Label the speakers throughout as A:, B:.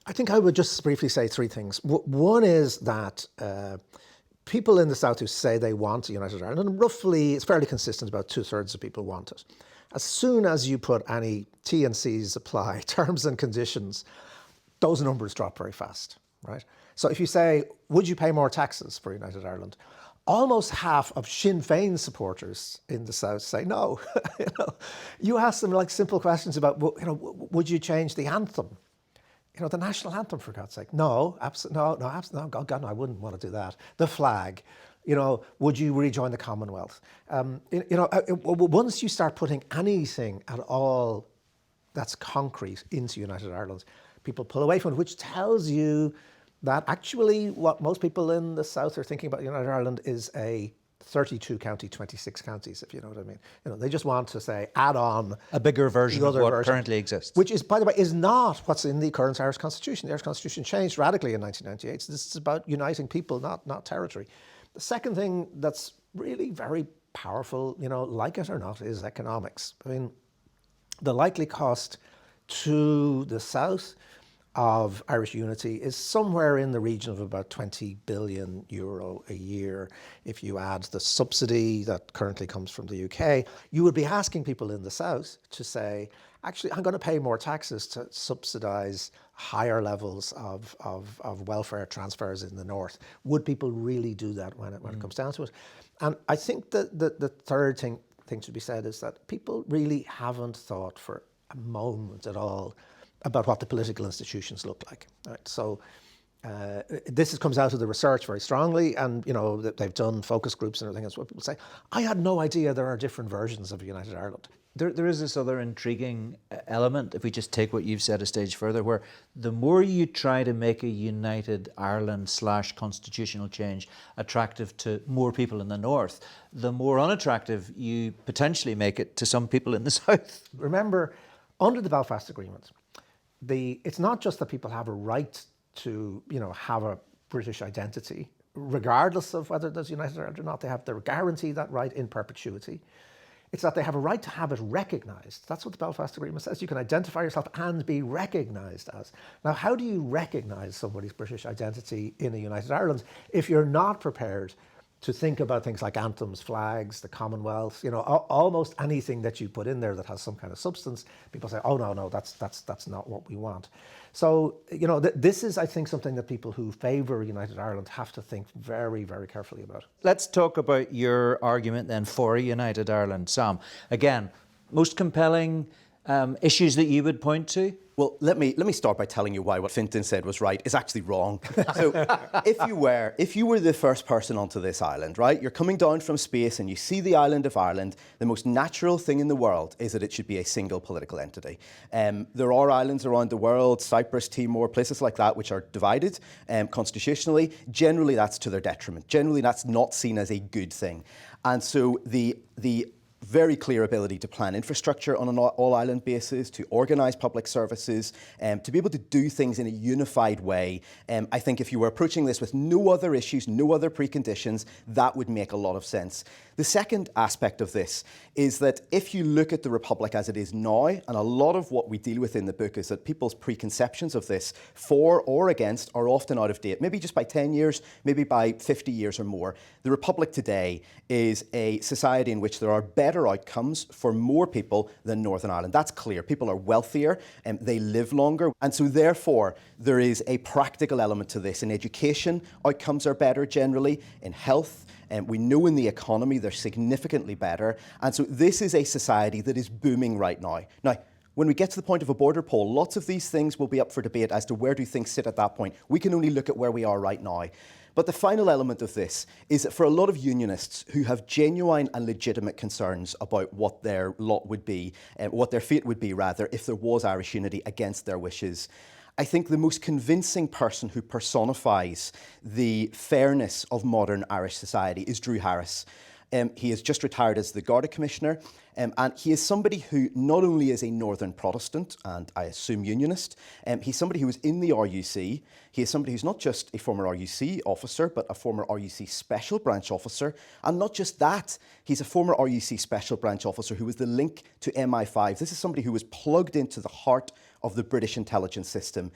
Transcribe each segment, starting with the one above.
A: I think I would just briefly say three things. One is that people in the South who say they want a united Ireland, and roughly, it's fairly consistent, about 2/3 of people want it. As soon as you put any T and C's apply, terms and conditions, those numbers drop very fast, right? So if you say, would you pay more taxes for United Ireland? Almost half of Sinn Féin supporters in the South say no. You ask them like simple questions about, would you change the anthem? The national anthem, for God's sake. No, absolutely, no, God, no, I wouldn't want to do that. The flag, would you rejoin the Commonwealth? Once you start putting anything at all that's concrete into United Ireland, people pull away from it, which tells you that actually what most people in the South are thinking about United Ireland is a 32 county, 26 counties, if you know what I mean. They just want to say, add on
B: a bigger version of what currently exists.
A: Which is, by the way, is not what's in the current Irish Constitution. The Irish Constitution changed radically in 1998. So this is about uniting people, not territory. The second thing that's really very powerful, like it or not, is economics. I mean, the likely cost to the South of Irish unity is somewhere in the region of about 20 billion euro a year. If you add the subsidy that currently comes from the UK, you would be asking people in the South to say, actually, I'm going to pay more taxes to subsidise higher levels of welfare transfers in the North. Would people really do that when it comes down to it? And I think that the third thing to be said is that people really haven't thought for a moment at all about what the political institutions look like. Right? So this comes out of the research very strongly, and they've done focus groups and everything else where people say, I had no idea there are different versions of United Ireland.
B: There is this other intriguing element, if we just take what you've said a stage further, where the more you try to make a united Ireland / constitutional change attractive to more people in the North, the more unattractive you potentially make it to some people in the South.
A: Remember, under the Belfast Agreement, it's not just that people have a right to, have a British identity, regardless of whether there's United Ireland or not. They're guaranteed that right in perpetuity. It's that they have a right to have it recognised. That's what the Belfast Agreement says. You can identify yourself and be recognised as. Now, how do you recognise somebody's British identity in a United Ireland if you're not prepared to think about things like anthems, flags, the Commonwealth, almost anything that you put in there that has some kind of substance? People say, oh, no, that's not what we want. So, this is, I think, something that people who favour United Ireland have to think very, very carefully about.
B: Let's talk about your argument then for a united Ireland, Sam. Again, most compelling issues that you would point to?
C: Well, let me start by telling you why what Fintan said was right is actually wrong. So if you were the first person onto this island, right, you're coming down from space and you see the island of Ireland, the most natural thing in the world is that it should be a single political entity. There are islands around the world, Cyprus, Timor, places like that, which are divided constitutionally. Generally, that's to their detriment. Generally, that's not seen as a good thing. And so the very clear ability to plan infrastructure on an all-island basis, to organise public services, to be able to do things in a unified way. I think if you were approaching this with no other issues, no other preconditions, that would make a lot of sense. The second aspect of this is that if you look at the Republic as it is now, and a lot of what we deal with in the book is that people's preconceptions of this, for or against, are often out of date, maybe just by 10 years, maybe by 50 years or more. The Republic today is a society in which there are better outcomes for more people than Northern Ireland. That's clear. People are wealthier and they live longer. And so therefore, there is a practical element to this. In education, outcomes are better generally. In health, and we know in the economy they're significantly better. And so this is a society that is booming right now. Now, when we get to the point of a border poll, lots of these things will be up for debate as to where do things sit at that point. We can only look at where we are right now. But the final element of this is that for a lot of unionists who have genuine and legitimate concerns about what their lot would be, what their fate would be rather, if there was Irish unity against their wishes, I think the most convincing person who personifies the fairness of modern Irish society is Drew Harris. He has just retired as the Garda Commissioner, and he is somebody who not only is a Northern Protestant, and I assume unionist, he's somebody who was in the RUC. He is somebody who's not just a former RUC officer, but a former RUC Special Branch officer. And not just that, he's a former RUC Special Branch officer who was the link to MI5. This is somebody who was plugged into the heart of the British intelligence system.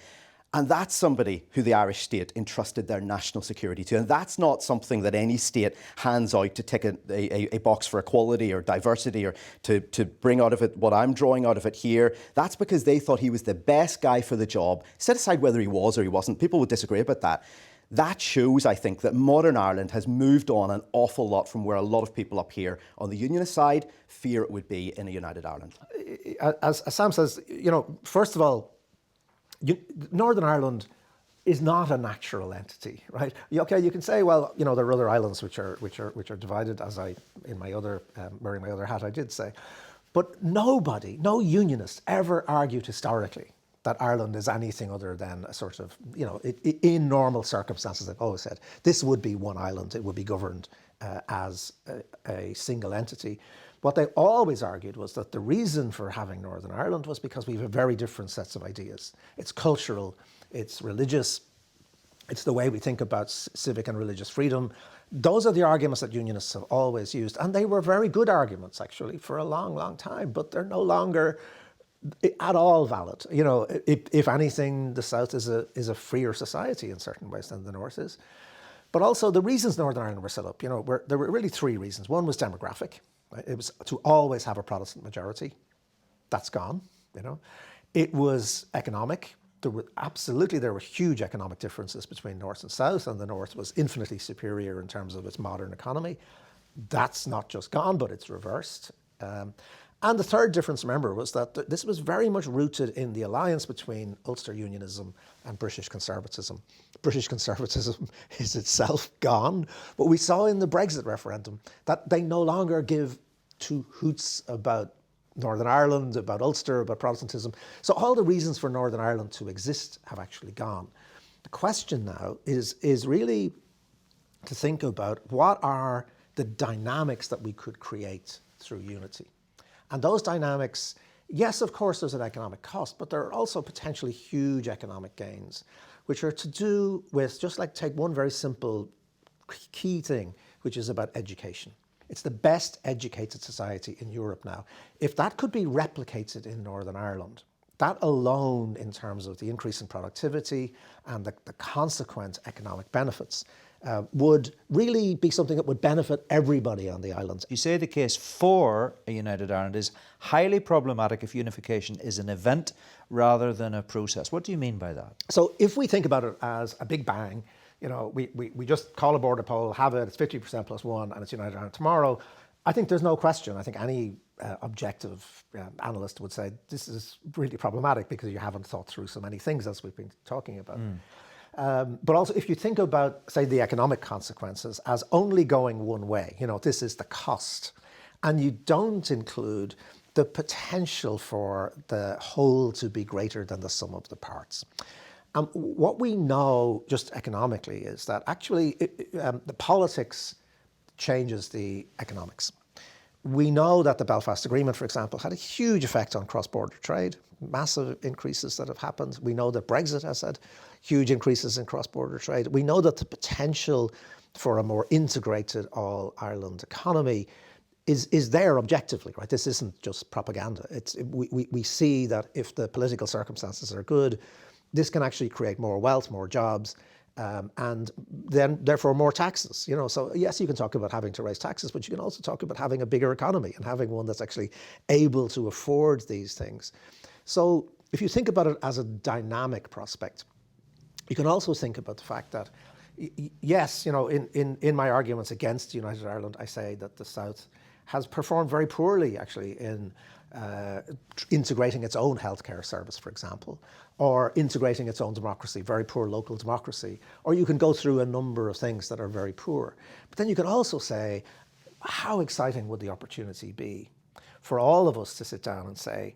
C: And that's somebody who the Irish state entrusted their national security to. And that's not something that any state hands out to tick a box for equality or diversity or to bring out of it what I'm drawing out of it here. That's because they thought he was the best guy for the job. Set aside whether he was or he wasn't. People would disagree about that. That shows, I think, that modern Ireland has moved on an awful lot from where a lot of people up here on the unionist side fear it would be in a united Ireland.
A: As Sam says, first of all, Northern Ireland is not a natural entity, right? Okay, you can say, well, there are other islands which are divided, as in my other wearing my other hat, I did say, but no unionist ever argued historically that Ireland is anything other than a sort of, in normal circumstances, they've always said this would be one island, it would be governed as a single entity. What they always argued was that the reason for having Northern Ireland was because we have very different sets of ideas. It's cultural, it's religious, it's the way we think about civic and religious freedom. Those are the arguments that unionists have always used. And they were very good arguments, actually, for a long, long time, but they're no longer at all valid. If anything, the South is a freer society in certain ways than the North is. But also the reasons Northern Ireland were set up, there were really three reasons. One was demographic. It was to always have a Protestant majority. That's gone, It was economic. There were huge economic differences between North and South, and the North was infinitely superior in terms of its modern economy. That's not just gone, but it's reversed. And the third difference, remember, was that this was very much rooted in the alliance between Ulster Unionism and British conservatism. British conservatism is itself gone, but we saw in the Brexit referendum that they no longer give two hoots about Northern Ireland, about Ulster, about Protestantism. So all the reasons for Northern Ireland to exist have actually gone. The question now is really to think about what are the dynamics that we could create through unity. And those dynamics, yes, of course, there's an economic cost, but there are also potentially huge economic gains, which are to do with, just like take one very simple key thing, which is about education. It's the best educated society in Europe now. If that could be replicated in Northern Ireland, that alone, in terms of the increase in productivity and the consequent economic benefits, would really be something that would benefit everybody on the island.
B: You say the case for a united Ireland is highly problematic if unification is an event rather than a process. What do you mean by that?
A: So if we think about it as a big bang, we just call a border poll, have it, it's 50% plus one, and it's united Ireland tomorrow, I think there's no question. I think any objective analyst would say this is really problematic because you haven't thought through so many things as we've been talking about. But also, if you think about, say, the economic consequences as only going one way, this is the cost, and you don't include the potential for the whole to be greater than the sum of the parts. What we know just economically is that actually the politics changes the economics. We know that the Belfast Agreement, for example, had a huge effect on cross-border trade, massive increases that have happened. We know that Brexit has had huge increases in cross-border trade. We know that the potential for a more integrated all-Ireland economy is there objectively, right? This isn't just propaganda. We see that if the political circumstances are good, this can actually create more wealth, more jobs, and then therefore more taxes. So yes, you can talk about having to raise taxes, but you can also talk about having a bigger economy and having one that's actually able to afford these things. So if you think about it as a dynamic prospect, you can also think about the fact that yes, in my arguments against United Ireland, I say that the South has performed very poorly actually in integrating its own healthcare service, for example, or integrating its own democracy, very poor local democracy, or you can go through a number of things that are very poor. But then you can also say, how exciting would the opportunity be for all of us to sit down and say,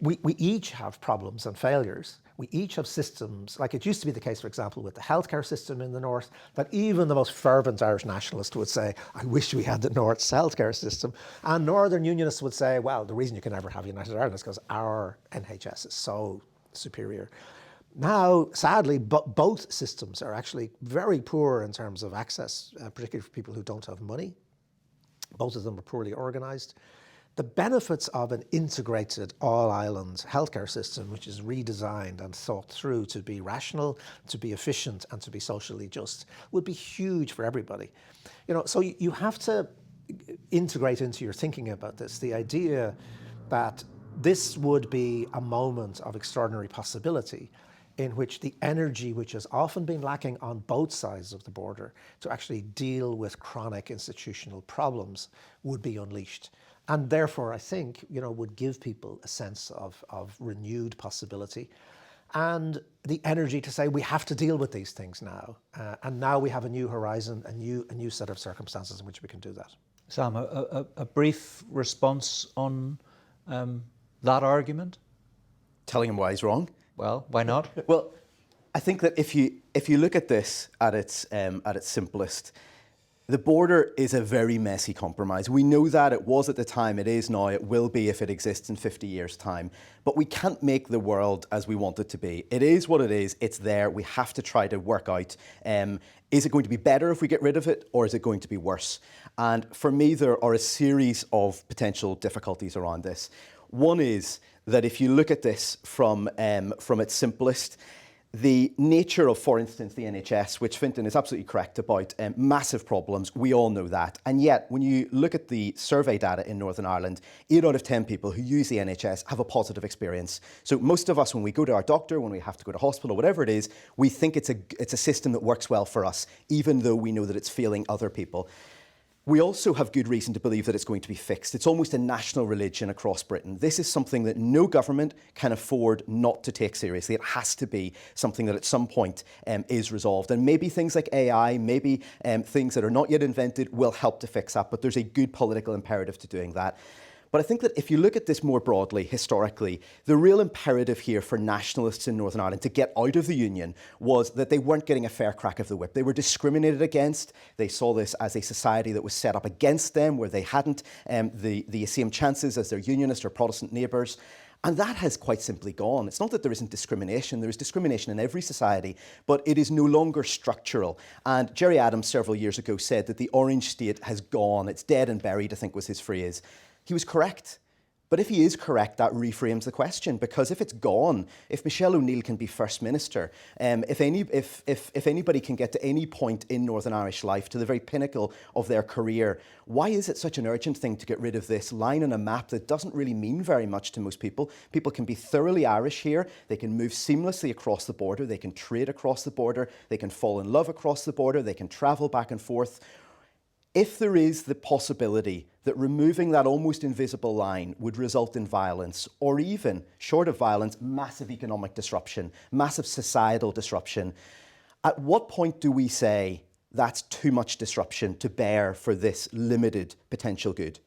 A: we each have problems and failures. We each have systems, like it used to be the case, for example, with the healthcare system in the North, that even the most fervent Irish nationalist would say, I wish we had the North's healthcare system. And Northern Unionists would say, well, the reason you can never have United Ireland is because our NHS is so superior. Now, sadly, both systems are actually very poor in terms of access, particularly for people who don't have money. Both of them are poorly organised. the benefits of an integrated all-island healthcare system, which is redesigned and thought through to be rational, to be efficient, and to be socially just, would be huge for everybody. So you have to integrate into your thinking about this the idea that this would be a moment of extraordinary possibility in which the energy which has often been lacking on both sides of the border to actually deal with chronic institutional problems would be unleashed. And therefore, I think, would give people a sense of renewed possibility and the energy to say we have to deal with these things now. And now we have a new horizon, a new set of circumstances in which we can do that.
B: Sam, a brief response on that argument?
C: Telling him why he's wrong.
B: Well, why not?
C: Well, I think that if you look at this at its simplest, the border is a very messy compromise. We know that it was at the time, it is now, it will be if it exists in 50 years' time. But we can't make the world as we want it to be. It is what it is, it's there, we have to try to work out, is it going to be better if we get rid of it, or is it going to be worse? And for me, there are a series of potential difficulties around this. One is that if you look at this from its simplest, the nature of, for instance, the NHS, which Fintan is absolutely correct about, massive problems, we all know that. And yet, when you look at the survey data in Northern Ireland, 8 out of 10 people who use the NHS have a positive experience. So most of us, when we go to our doctor, when we have to go to hospital, whatever it is, we think it's a system that works well for us, even though we know that it's failing other people. We also have good reason to believe that it's going to be fixed. It's almost a national religion across Britain. This is something that no government can afford not to take seriously. It has to be something that at some point is resolved. And maybe things like AI, maybe things that are not yet invented will help to fix that, but there's a good political imperative to doing that. But I think that if you look at this more broadly, historically, the real imperative here for nationalists in Northern Ireland to get out of the Union was that they weren't getting a fair crack of the whip. They were discriminated against. They saw this as a society that was set up against them, where they hadn't the same chances as their unionist or Protestant neighbours. And that has quite simply gone. It's not that there isn't discrimination. There is discrimination in every society, but it is no longer structural. And Gerry Adams several years ago said that the Orange State has gone. It's dead and buried, I think was his phrase. He was correct. But if he is correct, that reframes the question, because if it's gone, if Michelle O'Neill can be First Minister, if anybody can get to any point in Northern Irish life, to the very pinnacle of their career, why is it such an urgent thing to get rid of this line on a map that doesn't really mean very much to most people? People can be thoroughly Irish here, they can move seamlessly across the border, they can trade across the border, they can fall in love across the border, they can travel back and forth. If there is the possibility that removing that almost invisible line would result in violence, or even, short of violence, massive economic disruption, massive societal disruption, at what point do we say that's too much disruption to bear for this limited potential good?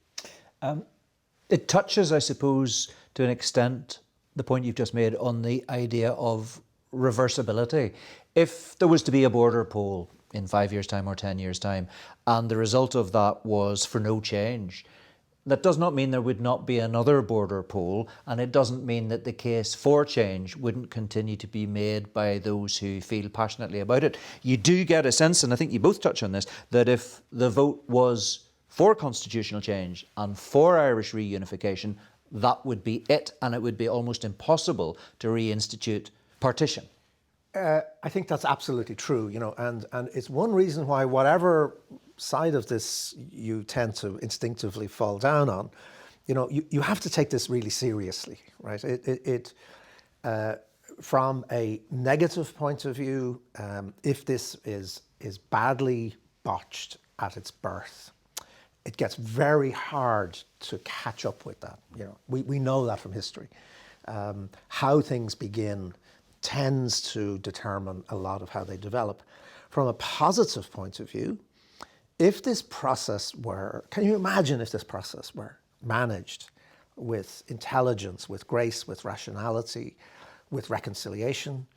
B: It touches, I suppose, to an extent, the point you've just made on the idea of reversibility. If there was to be a border poll in 5 years' time or 10 years' time, and the result of that was for no change, that does not mean there would not be another border poll, and it doesn't mean that the case for change wouldn't continue to be made by those who feel passionately about it. You do get a sense, and I think you both touch on this, that if the vote was for constitutional change and for Irish reunification, that would be it, and it would be almost impossible to reinstitute partition.
A: I think that's absolutely true, and it's one reason why whatever side of this you tend to instinctively fall down on, you have to take this really seriously, right? From a negative point of view, if this is badly botched at its birth, it gets very hard to catch up with that. We know that from history. How things begin tends to determine a lot of how they develop. From a positive point of view, if this process were, can you imagine if this process were managed with intelligence, with grace, with rationality, with reconciliation,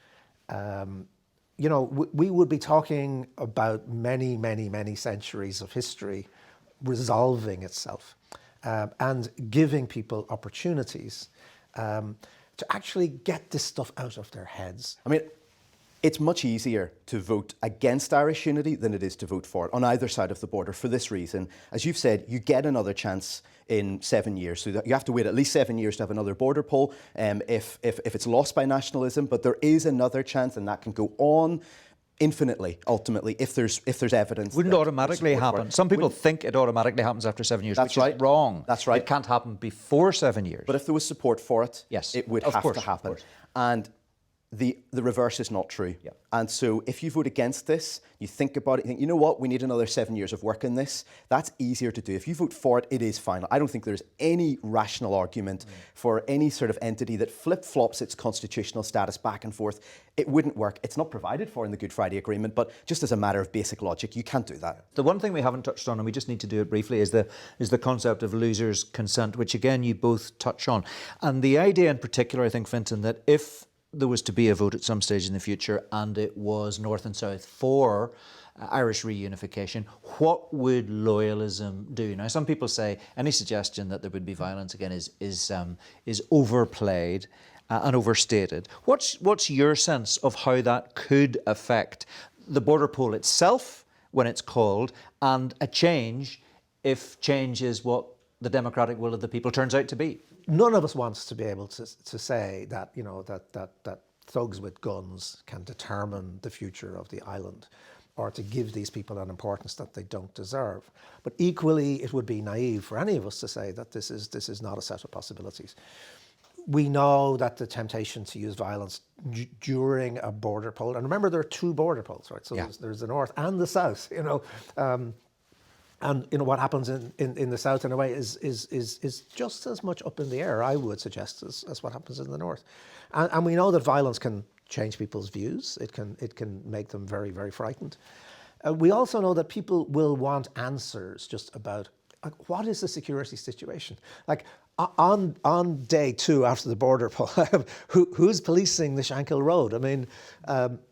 A: we would be talking about many, many, many centuries of history resolving itself and giving people opportunities to actually get this stuff out of their heads.
C: I mean, It's much easier to vote against Irish unity than it is to vote for it on either side of the border for this reason. As you've said, you get another chance in 7 years. So that you have to wait at least 7 years to have another border poll if it's lost by nationalism. But there is another chance, and that can go on infinitely, ultimately, if there's evidence.
B: Wouldn't automatically happen. Some people think it automatically happens after 7 years,
C: That's
B: which
C: right.
B: is wrong.
C: That's right.
B: It can't happen before 7 years.
C: But if there was support for it,
B: yes,
C: it would
B: of
C: have
B: course,
C: to happen.
B: of course.
C: And the reverse is not true.
B: Yeah.
C: And so if you vote against this, you think about it, you think, you know what, we need another 7 years of work in this. That's easier to do. If you vote for it, it is final. I don't think there's any rational argument for any sort of entity that flip-flops its constitutional status back and forth. It wouldn't work. It's not provided for in the Good Friday Agreement, but just as a matter of basic logic, you can't do that.
B: The one thing we haven't touched on, and we just need to do it briefly, is the concept of losers' consent, which again you both touch on. And the idea in particular, I think, Fintan, that if there was to be a vote at some stage in the future and it was North and South for Irish reunification, what would loyalism do? Now, some people say any suggestion that there would be violence again is overplayed and overstated. What's your sense of how that could affect the border poll itself when it's called, and a change if change is what the democratic will of the people turns out to be?
A: None of us wants to be able to say that, you know, that thugs with guns can determine the future of the island, or to give these people an importance that they don't deserve. But equally, it would be naive for any of us to say that this is not a set of possibilities. We know that the temptation to use violence during a border poll, and remember there are two border polls, right? So there's the North and the South, you know. And you know what happens in the South in a way is just as much up in the air, I would suggest, as what happens in the North. And we know that violence can change people's views. It can make them very, very frightened. We also know that people will want answers just about, like, what is the security situation? Like on day 2 after the border poll, who's policing the Shankill Road? I mean,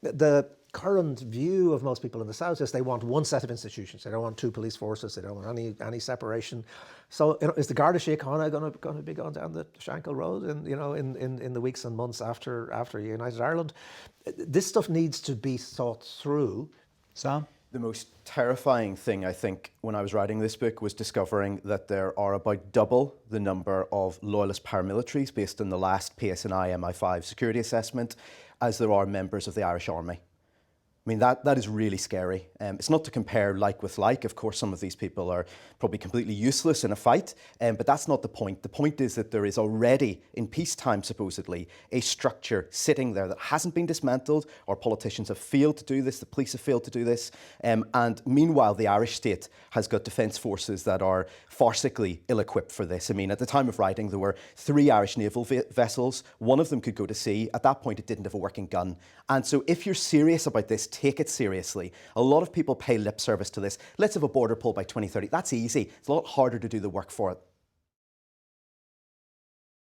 A: the current view of most people in the South is they want one set of institutions. They don't want 2 police forces. They don't want any separation. So, you know, is the Garda Síochána going to be going down the Shankill Road in the weeks and months after United Ireland? This stuff needs to be thought through.
B: Sam?
C: The most terrifying thing, I think, when I was writing this book was discovering that there are about double the number of loyalist paramilitaries based on the last PSNI MI5 security assessment as there are members of the Irish Army. I mean, that is really scary. It's not to compare like with like. Of course, some of these people are probably completely useless in a fight, but that's not the point. The point is that there is already, in peacetime supposedly, a structure sitting there that hasn't been dismantled. Our politicians have failed to do this, the police have failed to do this, and meanwhile the Irish state has got defence forces that are farcically ill-equipped for this. I mean, at the time of writing, there were 3 Irish naval vessels. One of them could go to sea. At that point, it didn't have a working gun. And so if you're serious about this, take it seriously. A lot of people pay lip service to this. Let's have a border poll by 2030. That's easy. It's a lot harder to do the work for it.